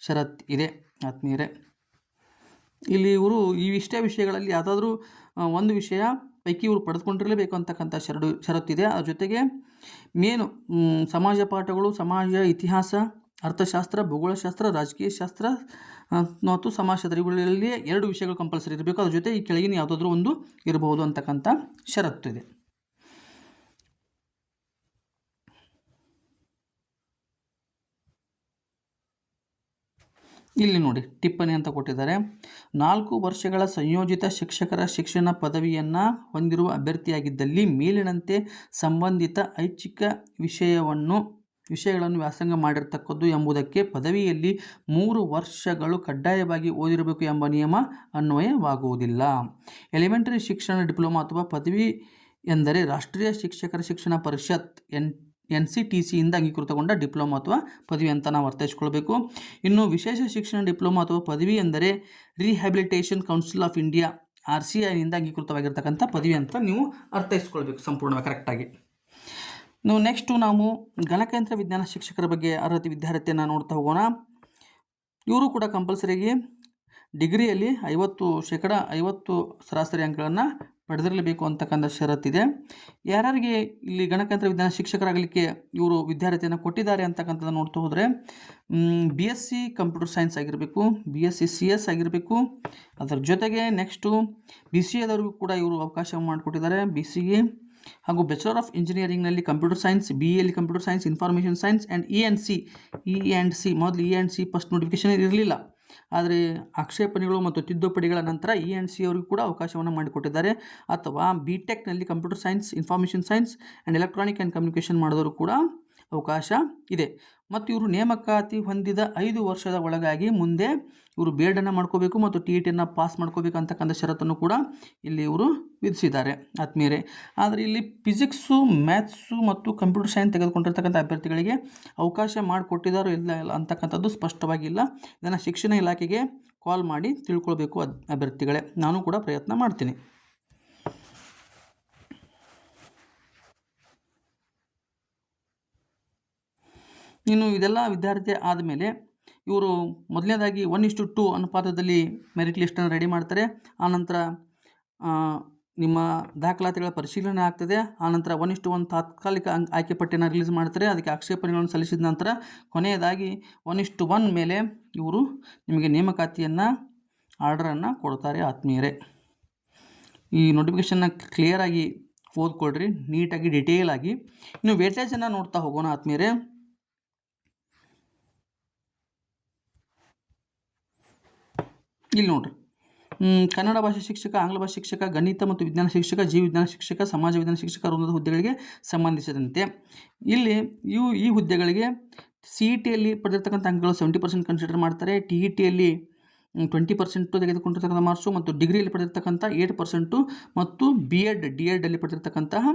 ಷರತ್ತು ಇದೆ ಆತ್ಮೀಯರೇ. ಇಲ್ಲಿ ಇವರು ಇವಿಷ್ಟೇ ವಿಷಯಗಳಲ್ಲಿ ಯಾವುದಾದ್ರೂ ಒಂದು ವಿಷಯ ಪೈಕಿ ಇವರು ಪಡೆದುಕೊಂಡಿರಲೇಬೇಕು ಅಂತಕ್ಕಂಥ ಷರತ್ತಿದೆ. ಅದರ ಜೊತೆಗೆ ಮೇನು ಸಮಾಜ ಪಾಠಗಳು, ಸಮಾಜ ಇತಿಹಾಸ, ಅರ್ಥಶಾಸ್ತ್ರ, ಭೂಗೋಳಶಾಸ್ತ್ರ, ರಾಜಕೀಯ ಶಾಸ್ತ್ರ ಮತ್ತು ಸಮಾಜಶಾಸ್ತ್ರ ಇವುಗಳಲ್ಲಿ 2 ವಿಷಯಗಳು ಕಂಪಲ್ಸರಿ ಇರಬೇಕು. ಅದ್ರ ಜೊತೆ ಈ ಕೆಳಗಿನ ಯಾವುದಾದ್ರೂ ಒಂದು ಇರಬಹುದು ಅಂತಕ್ಕಂಥ ಷರತ್ತು ಇದೆ. ಇಲ್ಲಿ ನೋಡಿ ಟಿಪ್ಪಣಿ ಅಂತ ಕೊಟ್ಟಿದ್ದಾರೆ. 4 ವರ್ಷಗಳ ಸಂಯೋಜಿತ ಶಿಕ್ಷಕರ ಶಿಕ್ಷಣ ಪದವಿಯನ್ನು ಹೊಂದಿರುವ ಅಭ್ಯರ್ಥಿಯಾಗಿದ್ದಲ್ಲಿ ಮೇಲಿನಂತೆ ಸಂಬಂಧಿತ ಐಚ್ಛಿಕ ವಿಷಯಗಳನ್ನು ವ್ಯಾಸಂಗ ಮಾಡಿರ್ತಕ್ಕದ್ದು ಎಂಬುದಕ್ಕೆ ಪದವಿಯಲ್ಲಿ 3 ವರ್ಷಗಳು ಕಡ್ಡಾಯವಾಗಿ ಓದಿರಬೇಕು ಎಂಬ ನಿಯಮ ಅನ್ವಯವಾಗುವುದಿಲ್ಲ. ಎಲಿಮೆಂಟರಿ ಶಿಕ್ಷಣ ಡಿಪ್ಲೊಮಾ ಅಥವಾ ಪದವಿ ಎಂದರೆ ರಾಷ್ಟ್ರೀಯ ಶಿಕ್ಷಕರ ಶಿಕ್ಷಣ ಪರಿಷತ್ NCTCಯಿಂದ ಅಂಗೀಕೃತಗೊಂಡ ಡಿಪ್ಲೊಮಾ ಅಥವಾ ಪದವಿ ಅಂತ ನಾವು ಅರ್ಥೈಸ್ಕೊಳ್ಬೇಕು. ಇನ್ನು ವಿಶೇಷ ಶಿಕ್ಷಣ ಡಿಪ್ಲೊಮಾ ಅಥವಾ ಪದವಿ ಎಂದರೆ ರಿಹ್ಯಾಬಿಲಿಟೇಷನ್ ಕೌನ್ಸಿಲ್ ಆಫ್ ಇಂಡಿಯಾ RCIನಿಂದ ಅಂಗೀಕೃತವಾಗಿರ್ತಕ್ಕಂಥ ಪದವಿ ಅಂತ ನೀವು ಅರ್ಥೈಸ್ಕೊಳ್ಬೇಕು ಸಂಪೂರ್ಣವಾಗಿ ಕರೆಕ್ಟಾಗಿ. ನೆಕ್ಸ್ಟು ನಾವು ಗಣಕಯಂತ್ರ ವಿಜ್ಞಾನ ಶಿಕ್ಷಕರ ಬಗ್ಗೆ ಅರ್ಹತೆ ವಿದ್ಯಾರ್ಥಿಯನ್ನು ನೋಡ್ತಾ ಹೋಗೋಣ. ಇವರು ಕೂಡ ಕಂಪಲ್ಸರಿಗೆ ಡಿಗ್ರಿಯಲ್ಲಿ 50% ಸರಾಸರಿ ಅಂಕಗಳನ್ನು ಪಡೆದಿರಲೇಬೇಕು ಅಂತಕ್ಕಂಥ ಷರತ್ತಿದೆ. ಯಾರಿಗೆ ಇಲ್ಲಿ ಗಣಕಯಂತ್ರ ವಿಜ್ಞಾನ ಶಿಕ್ಷಕರಾಗಲಿಕ್ಕೆ ಇವರು ವಿದ್ಯಾರ್ಥಿಯನ್ನು ಕೊಟ್ಟಿದ್ದಾರೆ ಅಂತಕ್ಕಂಥದ್ದು ನೋಡ್ತಾ ಹೋದರೆ BSc ಕಂಪ್ಯೂಟರ್ ಸೈನ್ಸ್ ಆಗಿರಬೇಕು, BSc CS ಆಗಿರಬೇಕು. ಅದರ ಜೊತೆಗೆ ನೆಕ್ಸ್ಟು BCAದವರಿಗೂ ಕೂಡ ಇವರು ಅವಕಾಶ ಮಾಡಿಕೊಟ್ಟಿದ್ದಾರೆ, BCA ಹಾಗೂ ಬ್ಯಾಚುಲರ್ ಆಫ್ ಇಂಜಿನಿಯರಿಂಗ್ನಲ್ಲಿ ಕಂಪ್ಯೂಟರ್ ಸೈನ್ಸ್, BAಯಲ್ಲಿ computer science, information science and E&C ಮೊದಲು E&C ಫಸ್ಟ್ ನೋಟಿಫಿಕೇಷನ್ ಇರಲಿಲ್ಲ. ಆದರೆ ಆಕ್ಷೇಪಣೆಗಳು ಮತ್ತು ತಿದ್ದುಪಡಿಗಳ ನಂತರ E&C ಅವರಿಗೂ ಕೂಡ ಅವಕಾಶವನ್ನು ಮಾಡಿಕೊಟ್ಟಿದ್ದಾರೆ. ಅಥವಾ BTechನಲ್ಲಿ computer science, information science and electronic and communication ಮಾಡಿದವರು ಕೂಡ ಅವಕಾಶ ಇದೆ. ಮತ್ತು ಇವರು ನೇಮಕಾತಿ ಹೊಂದಿದ 5 ವರ್ಷದ ಒಳಗಾಗಿ ಮುಂದೆ ಇವರು B.Edನ್ನು ಮಾಡ್ಕೋಬೇಕು ಮತ್ತು TETಯನ್ನು ಪಾಸ್ ಮಾಡ್ಕೋಬೇಕು ಅಂತಕ್ಕಂಥ ಷರತ್ತನ್ನು ಕೂಡ ಇಲ್ಲಿ ಇವರು ವಿಧಿಸಿದ್ದಾರೆ ಆತ್ಮೀಯರೇ. ಆದರೆ ಇಲ್ಲಿ ಫಿಸಿಕ್ಸು, ಮ್ಯಾಥ್ಸು ಮತ್ತು ಕಂಪ್ಯೂಟರ್ ಸೈನ್ಸ್ ತೆಗೆದುಕೊಂಡಿರ್ತಕ್ಕಂಥ ಅಭ್ಯರ್ಥಿಗಳಿಗೆ ಅವಕಾಶ ಮಾಡಿಕೊಟ್ಟಿದ್ದಾರೋ ಇಲ್ಲ ಅಂತಕ್ಕಂಥದ್ದು ಸ್ಪಷ್ಟವಾಗಿಲ್ಲ. ಇದನ್ನು ಶಿಕ್ಷಣ ಇಲಾಖೆಗೆ ಕಾಲ್ ಮಾಡಿ ತಿಳ್ಕೊಳ್ಬೇಕು ಅಭ್ಯರ್ಥಿಗಳೇ. ನಾನು ಕೂಡ ಪ್ರಯತ್ನ ಮಾಡ್ತೀನಿ. ಇನ್ನು ಇದೆಲ್ಲ ವಿದ್ಯಾರ್ಥಿ ಆದಮೇಲೆ ಇವರು ಮೊದಲನೇದಾಗಿ 1:2 ಅನುಪಾತದಲ್ಲಿ ಮೆರಿಟ್ ಲಿಸ್ಟನ್ನು ರೆಡಿ ಮಾಡ್ತಾರೆ. ಆನಂತರ ನಿಮ್ಮ ದಾಖಲಾತಿಗಳ ಪರಿಶೀಲನೆ ಆಗ್ತದೆ. ಆನಂತರ 1:1 ತಾತ್ಕಾಲಿಕ ಆಯ್ಕೆ ಪಟ್ಟಿಯನ್ನು ರಿಲೀಸ್ ಮಾಡ್ತಾರೆ. ಅದಕ್ಕೆ ಆಕ್ಷೇಪಣೆಗಳನ್ನು ಸಲ್ಲಿಸಿದ ನಂತರ ಕೊನೆಯದಾಗಿ 1:1 ಮೇಲೆ ಇವರು ನಿಮಗೆ ನೇಮಕಾತಿಯನ್ನು ಆರ್ಡರನ್ನು ಕೊಡ್ತಾರೆ ಆತ್ಮೀಯರೇ. ಈ ನೋಟಿಫಿಕೇಷನ್ನ ಕ್ಲಿಯರಾಗಿ ಓದ್ಕೊಳ್ರಿ, ನೀಟಾಗಿ ಡಿಟೇಲ್ ಆಗಿ. ಇನ್ನು ವೇಟೇಜನ್ನು ನೋಡ್ತಾ ಹೋಗೋಣ ಆತ್ಮೀಯರೇ. ಇಲ್ಲಿ ನೋಡ್ರಿ, ಕನ್ನಡ ಭಾಷೆ ಶಿಕ್ಷಕ, ಆಂಗ್ಲ ಭಾಷೆ ಶಿಕ್ಷಕ, ಗಣಿತ ಮತ್ತು ವಿಜ್ಞಾನ ಶಿಕ್ಷಕ, ಜೀವ ವಿಜ್ಞಾನ ಶಿಕ್ಷಕ, ಸಮಾಜ ವಿಜ್ಞಾನ ಶಿಕ್ಷಕ ವೃಂದದ ಹುದ್ದೆಗಳಿಗೆ ಸಂಬಂಧಿಸಿದಂತೆ ಇಲ್ಲಿ ಈ ಹುದ್ದೆಗಳಿಗೆ CETಯಲ್ಲಿ ಪಡೆದಿರ್ತಕ್ಕಂಥ ಅಂಕಗಳು 70% ಕನ್ಸಿಡರ್ ಮಾಡ್ತಾರೆ. TETಯಲ್ಲಿ 20% ತೆಗೆದುಕೊಂಡಿರ್ತಕ್ಕಂಥ ಮಾರ್ಕ್ಸು ಮತ್ತು ಡಿಗ್ರಿಯಲ್ಲಿ ಪಡೆದಿರ್ತಕ್ಕಂಥ 8% ಮತ್ತು DEDಲ್ಲಿ ಪಡೆದಿರ್ತಕ್ಕಂತಹ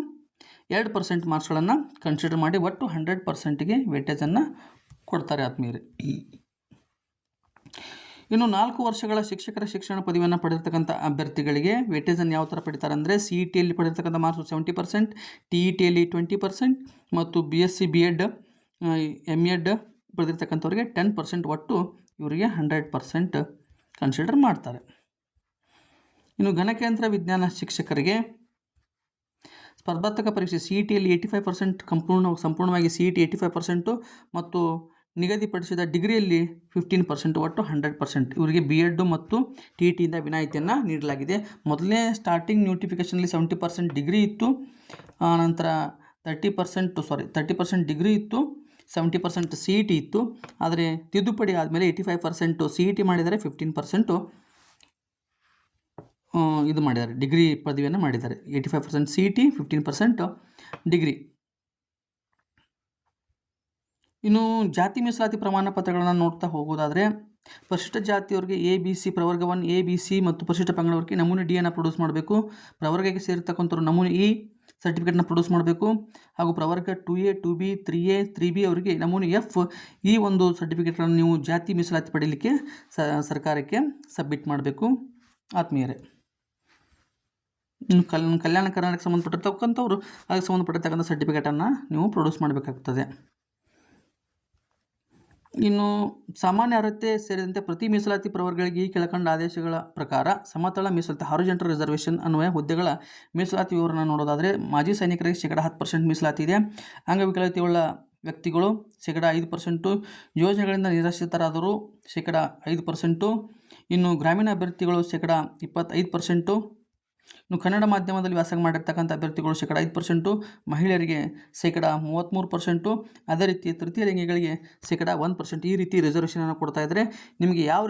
2% ಮಾರ್ಕ್ಸ್ಗಳನ್ನು ಕನ್ಸಿಡರ್ ಮಾಡಿ ಒಟ್ಟು 100%ಗೆ ವೇಟೇಜನ್ನು ಕೊಡ್ತಾರೆ ಆತ್ಮೀಯರೇ. ಇನ್ನು 4 ವರ್ಷಗಳ ಶಿಕ್ಷಕರ ಶಿಕ್ಷಣ ಪದವಿಯನ್ನು ಪಡೆದಿರ್ತಕ್ಕಂಥ ಅಭ್ಯರ್ಥಿಗಳಿಗೆ ವೇಟೇಜನ್ನು ಯಾವ ಥರ ಪಡಿತಾರೆ ಅಂದರೆ CETಯಲ್ಲಿ ಪಡೆದಿರ್ತಕ್ಕಂಥ ಮಾರ್ಕ್ಸು 70%, TETಯಲ್ಲಿ 20% ಮತ್ತು BSc B.Ed M.Ed ಪಡೆದಿರ್ತಕ್ಕಂಥವ್ರಿಗೆ 10%, ಒಟ್ಟು ಇವರಿಗೆ 100% ಕನ್ಸಿಡರ್ ಮಾಡ್ತಾರೆ. ಇನ್ನು ಗಣಕಯಂತ್ರ ವಿಜ್ಞಾನ ಶಿಕ್ಷಕರಿಗೆ ಸ್ಪರ್ಧಾತ್ಮಕ ಪರೀಕ್ಷೆ CETಯಲ್ಲಿ 85% ಸಂಪೂರ್ಣವಾಗಿ CET 85% ಮತ್ತು ನಿಗದಿಪಡಿಸಿದ ಡಿಗ್ರಿಯಲ್ಲಿ 15%, ಒಟ್ಟು 100%. ಇವರಿಗೆ BEd ಮತ್ತು TETಯಿಂದ ವಿನಾಯಿತಿಯನ್ನು ನೀಡಲಾಗಿದೆ. ಮೊದಲನೇ ಸ್ಟಾರ್ಟಿಂಗ್ ನೋಟಿಫಿಕೇಷನಲ್ಲಿ 70% ಡಿಗ್ರಿ ಇತ್ತು, ನಂತರ 30% ಡಿಗ್ರಿ ಇತ್ತು, 70% CET ಇತ್ತು. ಆದರೆ ತಿದ್ದುಪಡಿ ಆದಮೇಲೆ 85% CET ಮಾಡಿದ್ದಾರೆ, 15% ಇದು ಮಾಡಿದ್ದಾರೆ, ಡಿಗ್ರಿ ಪದವಿಯನ್ನು ಮಾಡಿದ್ದಾರೆ. 85% CET, 15% ಡಿಗ್ರಿ. ಇನ್ನು ಜಾತಿ ಮೀಸಲಾತಿ ಪ್ರಮಾಣ ಪತ್ರಗಳನ್ನು ನೋಡ್ತಾ ಹೋಗೋದಾದರೆ, ಪರಿಶಿಷ್ಟ ಜಾತಿಯವರಿಗೆ ABC ಪ್ರವರ್ಗ 1 ABC ಮತ್ತು ಪರಿಶಿಷ್ಟ ಪಂಗಡವರಿಗೆ ನಮೂನೆ D ಅನ್ನು ಪ್ರೊಡ್ಯೂಸ್ ಮಾಡಬೇಕು. ಪ್ರವರ್ಗಕ್ಕೆ ಸೇರಿರ್ತಕ್ಕಂಥವ್ರು ನಮೂನೆ E ಸರ್ಟಿಫಿಕೇಟ್ನ ಪ್ರೊಡ್ಯೂಸ್ ಮಾಡಬೇಕು. ಹಾಗೂ ಪ್ರವರ್ಗ 2A 2B 3A 3B ಅವರಿಗೆ ನಮೂನೆ F ಈ ಒಂದು ಸರ್ಟಿಫಿಕೇಟ್ಗಳನ್ನು ನೀವು ಜಾತಿ ಮೀಸಲಾತಿ ಪಡೀಲಿಕ್ಕೆ ಸರ್ಕಾರಕ್ಕೆ ಸಬ್ಮಿಟ್ ಮಾಡಬೇಕು ಆತ್ಮೀಯರೇ. ಕಲ್ಯಾಣ ಕರ್ನಾಟಕಕ್ಕೆ ಸಂಬಂಧಪಟ್ಟಿರ್ತಕ್ಕಂಥವ್ರು ಅದಕ್ಕೆ ಸಂಬಂಧಪಟ್ಟಿರ್ತಕ್ಕಂಥ ಸರ್ಟಿಫಿಕೇಟನ್ನು ನೀವು ಪ್ರೊಡ್ಯೂಸ್ ಮಾಡಬೇಕಾಗ್ತದೆ. ಇನ್ನು ಸಾಮಾನ್ಯ ಅರ್ಹತೆ ಸೇರಿದಂತೆ ಪ್ರತಿ ಮೀಸಲಾತಿ ಪ್ರವರ್ಗಗಳಿಗೆ ಈ ಕೆಳಕಂಡ ಆದೇಶಗಳ ಪ್ರಕಾರ ಸಮತಳ ಮೀಸಲಾತಿ ಹಾರಿಜಾಂಟಲ್ ರಿಸರ್ವೇಷನ್ ಅನ್ನುವ ಹುದ್ದೆಗಳ ಮೀಸಲಾತಿ ವಿವರಣ ನೋಡೋದಾದರೆ, ಮಾಜಿ ಸೈನಿಕರಿಗೆ 10% ಮೀಸಲಾತಿ ಇದೆ. ಅಂಗವಿಕಲತೆಯುಳ್ಳ ವ್ಯಕ್ತಿಗಳು 5%, ಯೋಜನೆಗಳಿಂದ ನಿರಾಶ್ರಿತರಾದವರು 5%, ಇನ್ನು ಗ್ರಾಮೀಣ ಅಭ್ಯರ್ಥಿಗಳು 25%, ಇನ್ನು ಕನ್ನಡ ಮಾಧ್ಯಮದಲ್ಲಿ ವ್ಯಾಸಂಗ ಮಾಡಿರ್ತಕ್ಕಂಥ ಅಭ್ಯರ್ಥಿಗಳು 5%, ಮಹಿಳೆಯರಿಗೆ 33%, ಅದೇ ರೀತಿ ತೃತೀಯ ಲಿಂಗಿಗಳಿಗೆ 1%. ಈ ರೀತಿ ರಿಸರ್ವೇಷನನ್ನು ಕೊಡ್ತಾ ಇದ್ದರೆ ನಿಮಗೆ ಯಾವ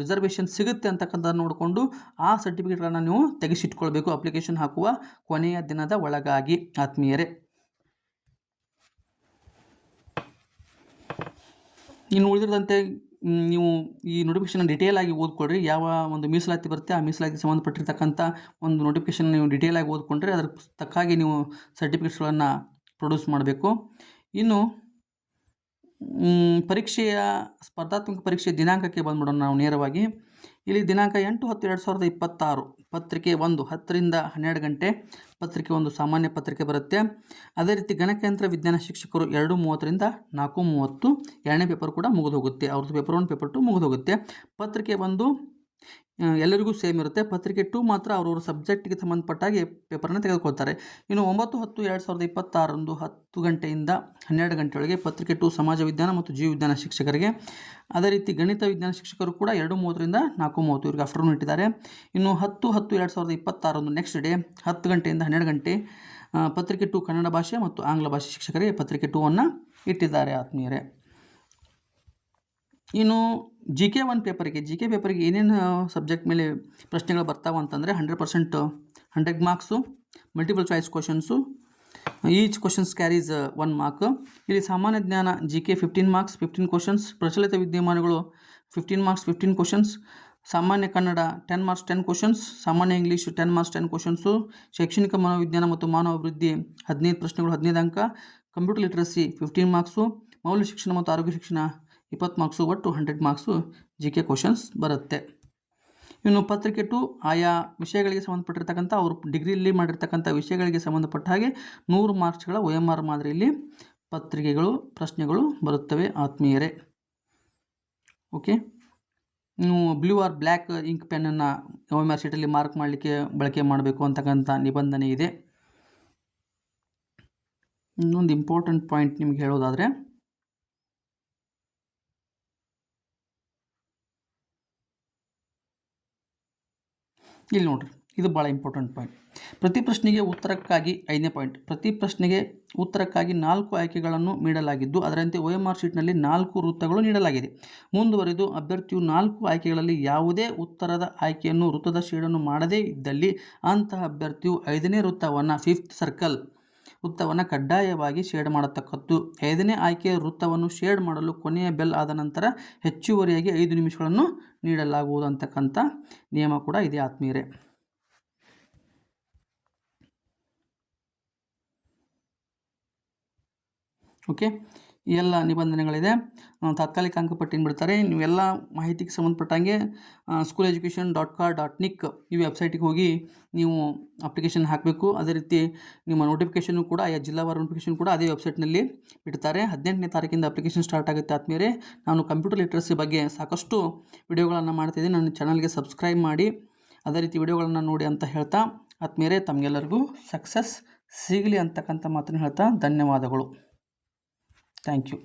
ರಿಸರ್ವೇಷನ್ ಸಿಗುತ್ತೆ ಅಂತಕ್ಕಂಥ ನೋಡಿಕೊಂಡು ಆ ಸರ್ಟಿಫಿಕೇಟ್ಗಳನ್ನು ನೀವು ತೆಗೆಸಿಟ್ಕೊಳ್ಬೇಕು ಅಪ್ಲಿಕೇಶನ್ ಹಾಕುವ ಕೊನೆಯ ದಿನದ ಒಳಗಾಗಿ ಆತ್ಮೀಯರೇ. ಇನ್ನು ಉಳಿದಿರುವಂತೆ ನೀವು ಈ ನೋಟಿಫಿಕೇಷನ್ ಡಿಟೇಲ್ ಆಗಿ ಓದ್ಕೊಳ್ರಿ. ಯಾವ ಒಂದು ಮೀಸಲಾತಿ ಬರುತ್ತೆ ಆ ಮೀಸಲಾತಿ ಸಂಬಂಧಪಟ್ಟಿರ್ತಕ್ಕಂಥ ಒಂದು ನೋಟಿಫಿಕೇಷನ್ ನೀವು ಡಿಟೇಲ್ ಆಗಿ ಓದ್ಕೊಂಡ್ರೆ ಅದರ ತಕ್ಕಾಗಿ ನೀವು ಸರ್ಟಿಫಿಕೇಟ್ಸ್ಗಳನ್ನು ಪ್ರೊಡ್ಯೂಸ್ ಮಾಡಬೇಕು. ಇನ್ನು ಪರೀಕ್ಷೆಯ ಸ್ಪರ್ಧಾತ್ಮಕ ಪರೀಕ್ಷೆಯ ದಿನಾಂಕಕ್ಕೆ ಬಂದ್ಬಿಡೋಣ ನಾವು ನೇರವಾಗಿ. ಇಲ್ಲಿ ದಿನಾಂಕ 8/10/2026 ಪತ್ರಿಕೆ 1 10 ರಿಂದ 12 ಗಂಟೆ, ಪತ್ರಿಕೆ 1 ಸಾಮಾನ್ಯ ಪತ್ರಿಕೆ ಬರುತ್ತೆ. ಅದೇ ರೀತಿ ಗಣಕಯಂತ್ರ ವಿಜ್ಞಾನ ಶಿಕ್ಷಕರು 2:30 ರಿಂದ 4:30, ಎರಡನೇ ಪೇಪರ್ ಕೂಡ ಮುಗಿದು ಹೋಗುತ್ತೆ. ಅವ್ರದ್ದು ಪೇಪರ್ 1 ಪೇಪರ್ 2 ಮುಗಿದು ಹೋಗುತ್ತೆ. ಪತ್ರಿಕೆ 1 ಎಲ್ಲರಿಗೂ ಸೇಮ್ ಇರುತ್ತೆ. ಪತ್ರಿಕೆ 2 ಮಾತ್ರ ಅವ್ರವ್ರ ಸಬ್ಜೆಕ್ಟ್ಗೆ ಸಂಬಂಧಪಟ್ಟಾಗಿ ಪೇಪರನ್ನು ತೆಗೆದುಕೊಳ್ತಾರೆ. ಇನ್ನು 9/10/2026 10 ಗಂಟೆಯಿಂದ 12 ಗಂಟೆಯೊಳಗೆ ಪತ್ರಿಕೆ 2 ಸಮಾಜ ವಿಜ್ಞಾನ ಮತ್ತು ಜೀವ ವಿಜ್ಞಾನ ಶಿಕ್ಷಕರಿಗೆ. ಅದೇ ರೀತಿ ಗಣಿತ ವಿಜ್ಞಾನ ಶಿಕ್ಷಕರು ಕೂಡ 2:30 ರಿಂದ 4:30 ಇವರಿಗೆ ಆಫ್ಟರ್ನೂನ್ ಇಟ್ಟಿದ್ದಾರೆ. ಇನ್ನು 10/10/2026 ನೆಕ್ಸ್ಟ್ ಡೇ 10 ಗಂಟೆಯಿಂದ 12 ಗಂಟೆ ಪತ್ರಿಕೆ 2 ಕನ್ನಡ ಭಾಷೆ ಮತ್ತು ಆಂಗ್ಲ ಭಾಷೆ ಶಿಕ್ಷಕರಿಗೆ ಪತ್ರಿಕೆ 2 ಇಟ್ಟಿದ್ದಾರೆ ಆತ್ಮೀಯರೇ. ಇನ್ನು GK1 ಪೇಪರಿಗೆ ಏನೇನು ಸಬ್ಜೆಕ್ಟ್ ಮೇಲೆ ಪ್ರಶ್ನೆಗಳು ಬರ್ತಾವೆ ಅಂತಂದರೆ 100% 100 marks, multiple choice questions, each questions carries 1 mark. ಇಲ್ಲಿ ಸಾಮಾನ್ಯ ಜ್ಞಾನ GK 15 ಮಾರ್ಕ್ಸ್ 15 ಕ್ವಶನ್ಸ್, ಪ್ರಚಲಿತ ವಿದ್ಯಮಾನಗಳು 15 ಮಾರ್ಕ್ಸ್ 15 ಕ್ವಶನ್ಸ್, ಸಾಮಾನ್ಯ ಕನ್ನಡ 10 ಮಾರ್ಕ್ಸ್ 10 ಕ್ವಶನ್ಸ್, ಸಾಮಾನ್ಯ ಇಂಗ್ಲೀಷ್ 10 ಮಾರ್ಕ್ಸ್ 10 ಕ್ವಶನ್ಸು, ಶೈಕ್ಷಣಿಕ ಮನೋವಿಜ್ಞಾನ ಮತ್ತು ಮಾನವ ಅಭಿವೃದ್ಧಿ 15 ಪ್ರಶ್ನೆಗಳು 15 ಅಂಕ, ಕಂಪ್ಯೂಟರ್ ಲಿಟ್ರಸಿ 15 ಮಾರ್ಕ್ಸು, ಮೌಲ್ಯ ಶಿಕ್ಷಣ ಮತ್ತು ಆರೋಗ್ಯ ಶಿಕ್ಷಣ 20 ಮಾರ್ಕ್ಸು, ಒಟ್ಟು 100 ಮಾರ್ಕ್ಸು GK ಕ್ವಶನ್ಸ್ ಬರುತ್ತೆ. ಇನ್ನು ಪತ್ರಿಕೆ 2 ಆಯಾ ವಿಷಯಗಳಿಗೆ ಸಂಬಂಧಪಟ್ಟಿರ್ತಕ್ಕಂಥ ಅವರು ಡಿಗ್ರಿಯಲ್ಲಿ ಮಾಡಿರ್ತಕ್ಕಂಥ ವಿಷಯಗಳಿಗೆ ಸಂಬಂಧಪಟ್ಟ ಹಾಗೆ 100 ಮಾರ್ಕ್ಸ್ಗಳ OMR ಮಾದರಿಯಲ್ಲಿ ಪತ್ರಿಕೆಗಳು ಪ್ರಶ್ನೆಗಳು ಬರುತ್ತವೆ ಆತ್ಮೀಯರೇ. ಓಕೆ, ನೀವು ಬ್ಲೂ ಆರ್ ಬ್ಲ್ಯಾಕ್ ಇಂಕ್ ಪೆನ್ನನ್ನು OMR ಶೀಟಲ್ಲಿ ಮಾರ್ಕ್ ಮಾಡಲಿಕ್ಕೆ ಬಳಕೆ ಮಾಡಬೇಕು ಅಂತಕ್ಕಂಥ ನಿಬಂಧನೆ ಇದೆ. ಇನ್ನೊಂದು ಇಂಪಾರ್ಟೆಂಟ್ ಪಾಯಿಂಟ್ ನಿಮಗೆ ಹೇಳೋದಾದರೆ, ಇಲ್ಲಿ ನೋಡ್ರಿ, ಇದು ಭಾಳ ಇಂಪಾರ್ಟೆಂಟ್ ಪಾಯಿಂಟ್. ಪ್ರತಿ ಪ್ರಶ್ನೆಗೆ ಉತ್ತರಕ್ಕಾಗಿ 5ನೇ ಪಾಯಿಂಟ್, ಪ್ರತಿ ಪ್ರಶ್ನೆಗೆ ಉತ್ತರಕ್ಕಾಗಿ 4 ಆಯ್ಕೆಗಳನ್ನು ನೀಡಲಾಗಿದ್ದು ಅದರಂತೆ OMR ಶೀಟ್ನಲ್ಲಿ 4 ವೃತ್ತಗಳು ನೀಡಲಾಗಿದೆ. ಮುಂದುವರೆದು ಅಭ್ಯರ್ಥಿಯು 4 ಆಯ್ಕೆಗಳಲ್ಲಿ ಯಾವುದೇ ಉತ್ತರದ ಆಯ್ಕೆಯನ್ನು ವೃತ್ತದ ಶೇಡನ್ನು ಮಾಡದೇ ಇದ್ದಲ್ಲಿ ಅಂತಹ ಅಭ್ಯರ್ಥಿಯು 5ನೇ ವೃತ್ತವನ್ನು 5th ಸರ್ಕಲ್ ವೃತ್ತವನ್ನು ಕಡ್ಡಾಯವಾಗಿ ಶೇಡ್ ಮಾಡತಕ್ಕದ್ದು. 5ನೇ ಆಯ್ಕೆಯ ವೃತ್ತವನ್ನು ಶೇಡ್ ಮಾಡಲು ಕೊನೆಯ ಬೆಲ್ ಆದ ನಂತರ ಹೆಚ್ಚುವರಿಯಾಗಿ 5 ನಿಮಿಷಗಳನ್ನು ನೀಡಲಾಗುವುದು ಅಂತಕ್ಕಂಥ ನಿಯಮ ಕೂಡ ಇದೆ ಆತ್ಮೀಯರೇ. ಓಕೆ, ಈ ಎಲ್ಲ ನಿಬಂಧನೆಗಳಿದೆ. ತಾತ್ಕಾಲಿಕ ಅಂಕಪಟ್ಟಿನ ಬಿಡ್ತಾರೆ. ನೀವೆಲ್ಲ ಮಾಹಿತಿಗೆ ಸಂಬಂಧಪಟ್ಟಂಗೆ school-education.ca.nic ಈ ವೆಬ್ಸೈಟಿಗೆ ಹೋಗಿ ನೀವು ಅಪ್ಲಿಕೇಶನ್ ಹಾಕಬೇಕು. ಅದೇ ರೀತಿ ನಿಮ್ಮ ನೋಟಿಫಿಕೇಷನು ಕೂಡ ಜಿಲ್ಲಾವಾರು ನೋಟಿಫಿಕೇಷನ್ ಕೂಡ ಅದೇ ವೆಬ್ಸೈಟ್ನಲ್ಲಿ ಬಿಡ್ತಾರೆ. 18ನೇ ತಾರೀಕಿಂದ ಅಪ್ಲಿಕೇಶನ್ ಸ್ಟಾರ್ಟ್ ಆಗುತ್ತೆ ಆದ್ಮೇಲೆ. ನಾನು ಕಂಪ್ಯೂಟರ್ ಲಿಟ್ರಸಿ ಬಗ್ಗೆ ಸಾಕಷ್ಟು ವಿಡಿಯೋಗಳನ್ನು ಮಾಡ್ತಿದ್ದೀನಿ, ನನ್ನ ಚಾನಲ್ಗೆ ಸಬ್ಸ್ಕ್ರೈಬ್ ಮಾಡಿ ಅದೇ ರೀತಿ ವಿಡಿಯೋಗಳನ್ನು ನೋಡಿ ಅಂತ ಹೇಳ್ತಾ ಆದ್ಮೇಲೆ ತಮಗೆಲ್ಲರಿಗೂ ಸಕ್ಸಸ್ ಸಿಗಲಿ ಅಂತಕ್ಕಂಥ ಮಾತನ್ನು ಹೇಳ್ತಾ ಧನ್ಯವಾದಗಳು. Thank you.